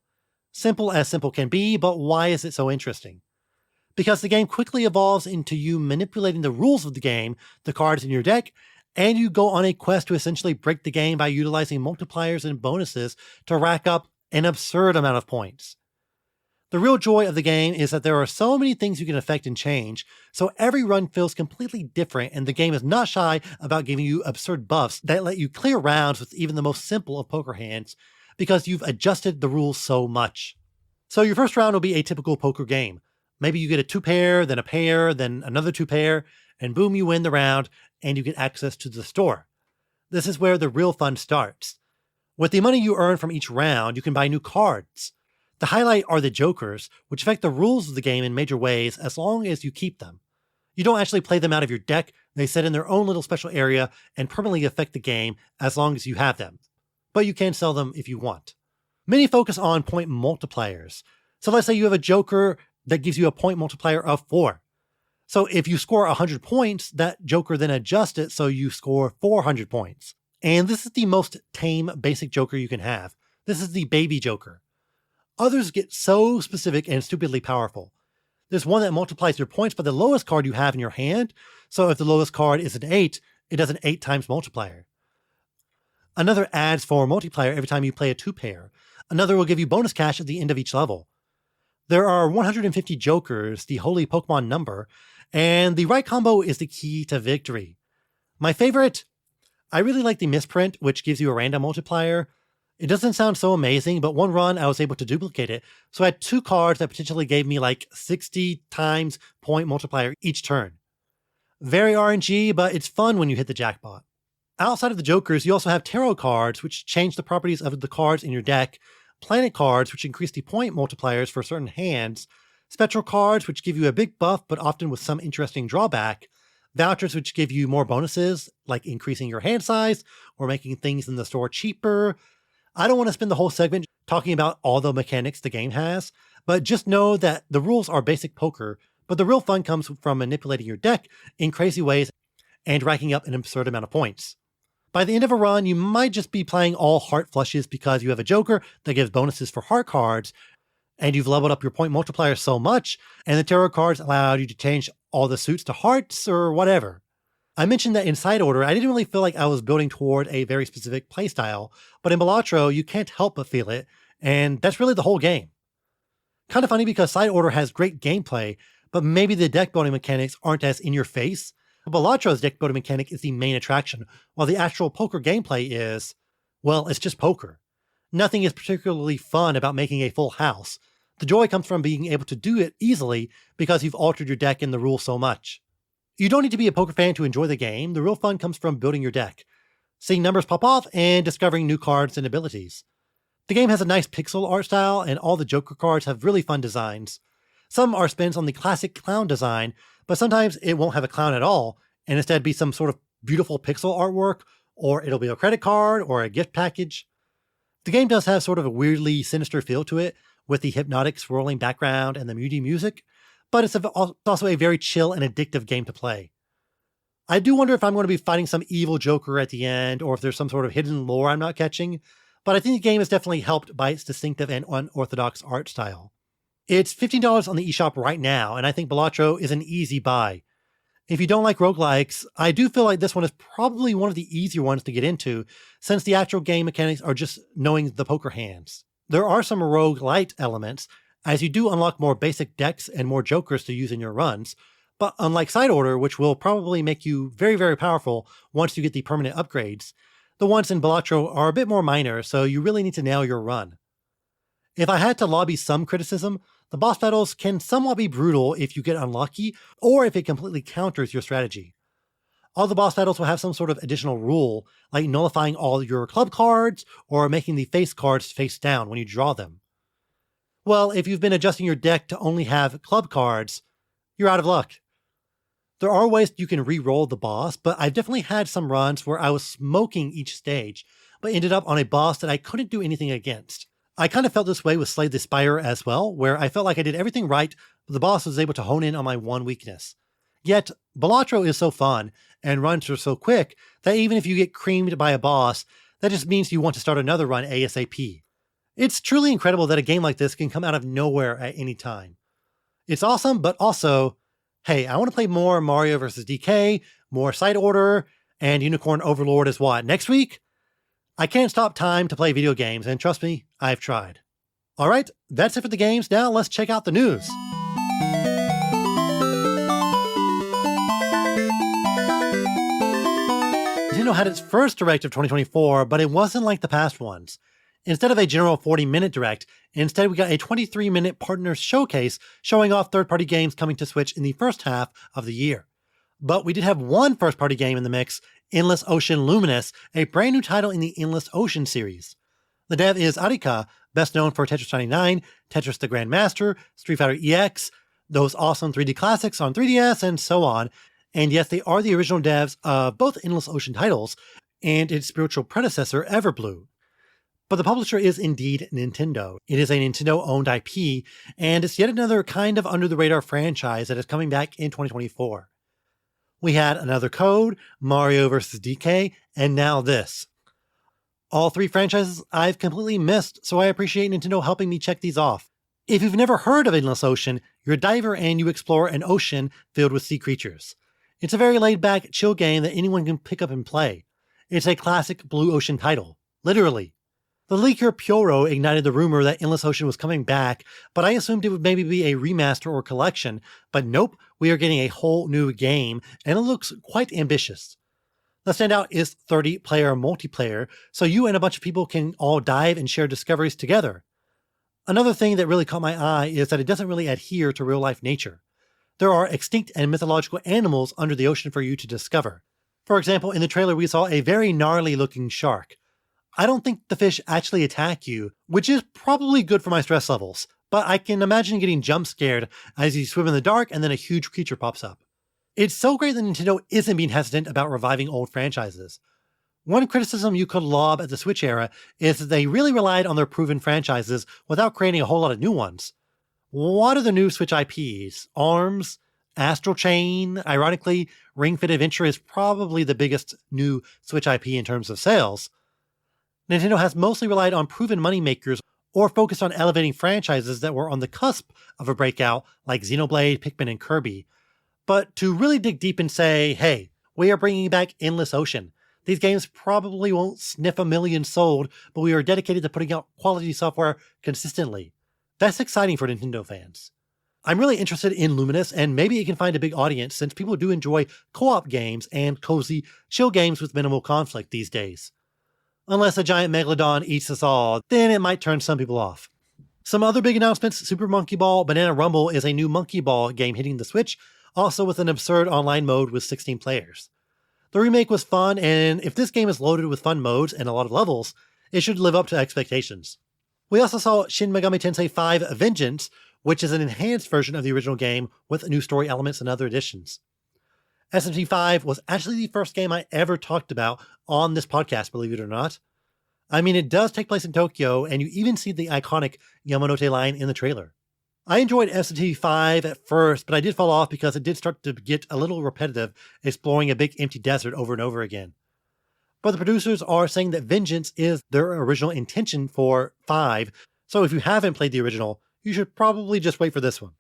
Simple as simple can be, but why is it so interesting? Because the game quickly evolves into you manipulating the rules of the game, the cards in your deck, and you go on a quest to essentially break the game by utilizing multipliers and bonuses to rack up an absurd amount of points. The real joy of the game is that there are so many things you can affect and change, so every run feels completely different, and the game is not shy about giving you absurd buffs that let you clear rounds with even the most simple of poker hands, because you've adjusted the rules so much. So your first round will be a typical poker game. Maybe you get a 2-pair, then a pair, then another 2-pair, and boom, you win the round, and you get access to the store. This is where the real fun starts. With the money you earn from each round, you can buy new cards. The highlight are the jokers, which affect the rules of the game in major ways as long as you keep them. You don't actually play them out of your deck, they sit in their own little special area and permanently affect the game as long as you have them. But you can sell them if you want. Many focus on point multipliers. So let's say you have a joker that gives you a point multiplier of 4. So if you score 100 points, that joker then adjusts it so you score 400 points. And this is the most tame basic joker you can have. This is the baby joker. Others get so specific and stupidly powerful. There's one that multiplies your points by the lowest card you have in your hand. So if the lowest card is an 8, it does an 8 times multiplier. Another adds for multiplier every time you play a 2-pair. Another will give you bonus cash at the end of each level. There are 150 jokers, the holy Pokemon number, and the right combo is the key to victory. My favorite? I really like the misprint, which gives you a random multiplier. It doesn't sound so amazing, but one run I was able to duplicate it. So I had 2 cards that potentially gave me like 60 times point multiplier each turn. Very RNG, but it's fun when you hit the jackpot. Outside of the jokers, you also have tarot cards, which change the properties of the cards in your deck, planet cards, which increase the point multipliers for certain hands, spectral cards, which give you a big buff but often with some interesting drawback, vouchers, which give you more bonuses, like increasing your hand size or making things in the store cheaper. I don't want to spend the whole segment talking about all the mechanics the game has, but just know that the rules are basic poker, but the real fun comes from manipulating your deck in crazy ways and racking up an absurd amount of points. By the end of a run, you might just be playing all heart flushes because you have a joker that gives bonuses for heart cards, and you've leveled up your point multiplier so much, and the tarot cards allowed you to change all the suits to hearts or whatever. I mentioned that in side order, I didn't really feel like I was building toward a very specific playstyle, but in Balatro, you can't help but feel it, and that's really the whole game. Kind of funny because side order has great gameplay, but maybe the deck building mechanics aren't as in your face. Balatro's deck building mechanic is the main attraction, while the actual poker gameplay is, well, it's just poker. Nothing is particularly fun about making a full house. The joy comes from being able to do it easily because you've altered your deck and the rules so much. You don't need to be a poker fan to enjoy the game. The real fun comes from building your deck, seeing numbers pop off, and discovering new cards and abilities. The game has a nice pixel art style, and all the Joker cards have really fun designs. Some are spins on the classic clown design, but sometimes it won't have a clown at all, and instead be some sort of beautiful pixel artwork, or it'll be a credit card or a gift package. The game does have sort of a weirdly sinister feel to it, with the hypnotic swirling background and the moody music, but it's also a very chill and addictive game to play. I do wonder if I'm going to be fighting some evil Joker at the end, or if there's some sort of hidden lore I'm not catching, but I think the game is definitely helped by its distinctive and unorthodox art style. It's $15 on the eShop right now, and I think Balatro is an easy buy. If you don't like roguelikes, I do feel like this one is probably one of the easier ones to get into, since the actual game mechanics are just knowing the poker hands. There are some roguelite elements, as you do unlock more basic decks and more jokers to use in your runs, but unlike side order, which will probably make you very, very powerful once you get the permanent upgrades, the ones in Balatro are a bit more minor, so you really need to nail your run. If I had to lobby some criticism, the boss battles can somewhat be brutal if you get unlucky, or if it completely counters your strategy. All the boss battles will have some sort of additional rule, like nullifying all your club cards, or making the face cards face down when you draw them. Well, if you've been adjusting your deck to only have club cards, you're out of luck. There are ways you can re-roll the boss, but I've definitely had some runs where I was smoking each stage, but ended up on a boss that I couldn't do anything against. I kind of felt this way with Slay the Spire as well, where I felt like I did everything right, but the boss was able to hone in on my one weakness. Yet, Balatro is so fun, and runs are so quick, that even if you get creamed by a boss, that just means you want to start another run ASAP. It's truly incredible that a game like this can come out of nowhere at any time. It's awesome, but also, hey, I want to play more Mario vs. DK, more Side Order, and Unicorn Overlord is what, next week? I can't stop time to play video games, and trust me, I've tried. Alright, that's it for the games. Now let's check out the news. Nintendo had its first Direct of 2024, but it wasn't like the past ones. Instead of a general 40-minute Direct, instead we got a 23-minute partner showcase showing off third-party games coming to Switch in the first half of the year. But we did have one first-party game in the mix, Endless Ocean Luminous, a brand new title in the Endless Ocean series. The dev is Arika, best known for Tetris 99, Tetris the Grandmaster, Street Fighter EX, those awesome 3D classics on 3DS, and so on. And yes, they are the original devs of both Endless Ocean titles and its spiritual predecessor, Everblue. But the publisher is indeed Nintendo. It is a Nintendo-owned IP, and it's yet another kind of under-the-radar franchise that is coming back in 2024. We had another Code, Mario vs. DK, and now this. All three franchises I've completely missed, so I appreciate Nintendo helping me check these off. If you've never heard of Endless Ocean, you're a diver and you explore an ocean filled with sea creatures. It's a very laid-back, chill game that anyone can pick up and play. It's a classic Blue Ocean title. Literally. The leaker Pyoro ignited the rumor that Endless Ocean was coming back, but I assumed it would maybe be a remaster or collection, but nope, we are getting a whole new game, and it looks quite ambitious. The standout is 30-player multiplayer, so you and a bunch of people can all dive and share discoveries together. Another thing that really caught my eye is that it doesn't really adhere to real-life nature. There are extinct and mythological animals under the ocean for you to discover. For example, in the trailer we saw a very gnarly-looking shark. I don't think the fish actually attack you, which is probably good for my stress levels, but I can imagine getting jump scared as you swim in the dark and then a huge creature pops up. It's so great that Nintendo isn't being hesitant about reviving old franchises. One criticism you could lob at the Switch era is that they really relied on their proven franchises without creating a whole lot of new ones. What are the new Switch IPs? ARMS? Astral Chain? Ironically, Ring Fit Adventure is probably the biggest new Switch IP in terms of sales. Nintendo has mostly relied on proven moneymakers or focused on elevating franchises that were on the cusp of a breakout like Xenoblade, Pikmin, and Kirby. But to really dig deep and say, hey, we are bringing back Endless Ocean. These games probably won't sniff 1 million sold, but we are dedicated to putting out quality software consistently. That's exciting for Nintendo fans. I'm really interested in Luminous, and maybe it can find a big audience since people do enjoy co-op games and cozy, chill games with minimal conflict these days. Unless a giant megalodon eats us all, then it might turn some people off. Some other big announcements: Super Monkey Ball Banana Rumble is a new Monkey Ball game hitting the Switch, also with an absurd online mode with 16 players. The remake was fun, and if this game is loaded with fun modes and a lot of levels, it should live up to expectations. We also saw Shin Megami Tensei 5 Vengeance, which is an enhanced version of the original game with new story elements and other additions. SMT5 was actually the first game I ever talked about on this podcast, believe it or not. I mean, it does take place in Tokyo, and you even see the iconic Yamanote line in the trailer. I enjoyed SMT5 at first, but I did fall off because it did start to get a little repetitive, exploring a big empty desert over and over again. But the producers are saying that Vengeance is their original intention for 5, so if you haven't played the original, you should probably just wait for this one.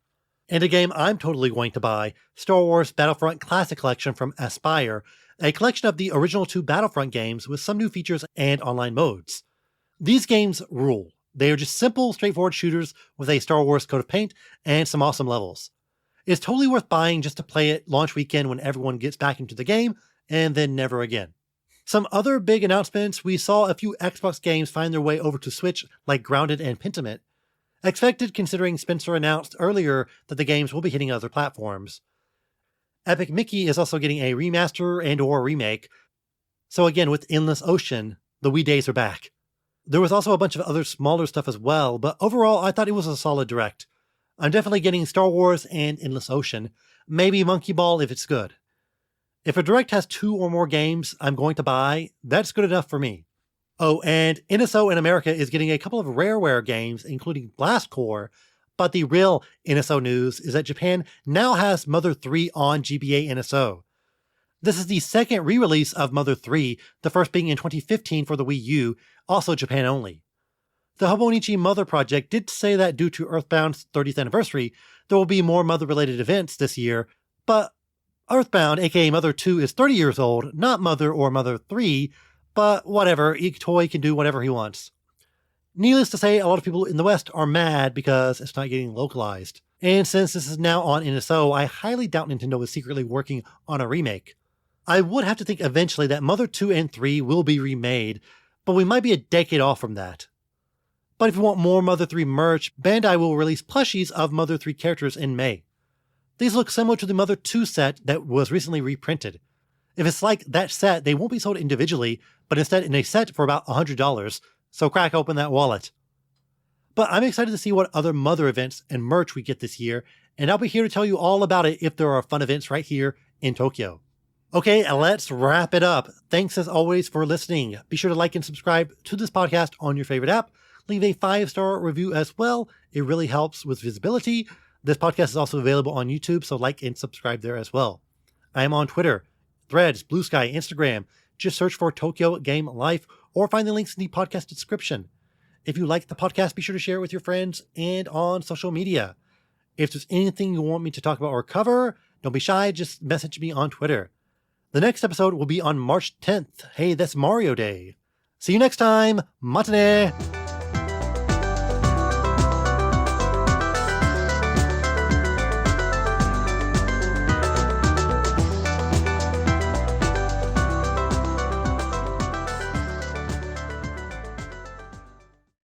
And a game I'm totally going to buy, Star Wars Battlefront Classic Collection from Aspyr, a collection of the original 2 Battlefront games with some new features and online modes. These games rule. They are just simple, straightforward shooters with a Star Wars coat of paint and some awesome levels. It's totally worth buying just to play it launch weekend when everyone gets back into the game, and then never again. Some other big announcements: we saw a few Xbox games find their way over to Switch, like Grounded and Pentiment. Expected, considering Spencer announced earlier that the games will be hitting other platforms. Epic Mickey is also getting a remaster and or remake. So again, with Endless Ocean, the Wii days are back. There was also a bunch of other smaller stuff as well, but overall I thought it was a solid direct. I'm definitely getting Star Wars and Endless Ocean, maybe Monkey Ball if it's good. If a direct has 2 or more games I'm going to buy, that's good enough for me. Oh, and NSO in America is getting a couple of Rareware games, including Blast Core, but the real NSO news is that Japan now has Mother 3 on GBA NSO. This is the second re-release of Mother 3, the first being in 2015 for the Wii U, also Japan only. The Hobonichi Mother project did say that due to Earthbound's 30th anniversary, there will be more Mother-related events this year, but Earthbound, aka Mother 2, is 30 years old, not Mother or Mother 3, but whatever, Toy can do whatever he wants. Needless to say, a lot of people in the West are mad because it's not getting localized. And since this is now on NSO, I highly doubt Nintendo is secretly working on a remake. I would have to think eventually that Mother 2 and 3 will be remade, but we might be a decade off from that. But if you want more Mother 3 merch, Bandai will release plushies of Mother 3 characters in May. These look similar to the Mother 2 set that was recently reprinted. If it's like that set, they won't be sold individually, but instead in a set for about $100, so crack open that wallet. But I'm excited to see what other Mother events and merch we get this year, and I'll be here to tell you all about it if there are fun events right here in Tokyo. Okay, let's wrap it up. Thanks as always for listening. Be sure to like and subscribe to this podcast on your favorite app. Leave a 5-star review as well. It really helps with visibility. This podcast is also available on YouTube, so like and subscribe there as well. I am on Twitter, Threads, Blue Sky, Instagram. Just search for Tokyo Game Life or find the links in the podcast description. If you like the podcast, be sure to share it with your friends and on social media. If there's anything you want me to talk about or cover, don't be shy, just message me on Twitter. The next episode will be on March 10th. Hey, that's Mario Day. See you next time. Matane!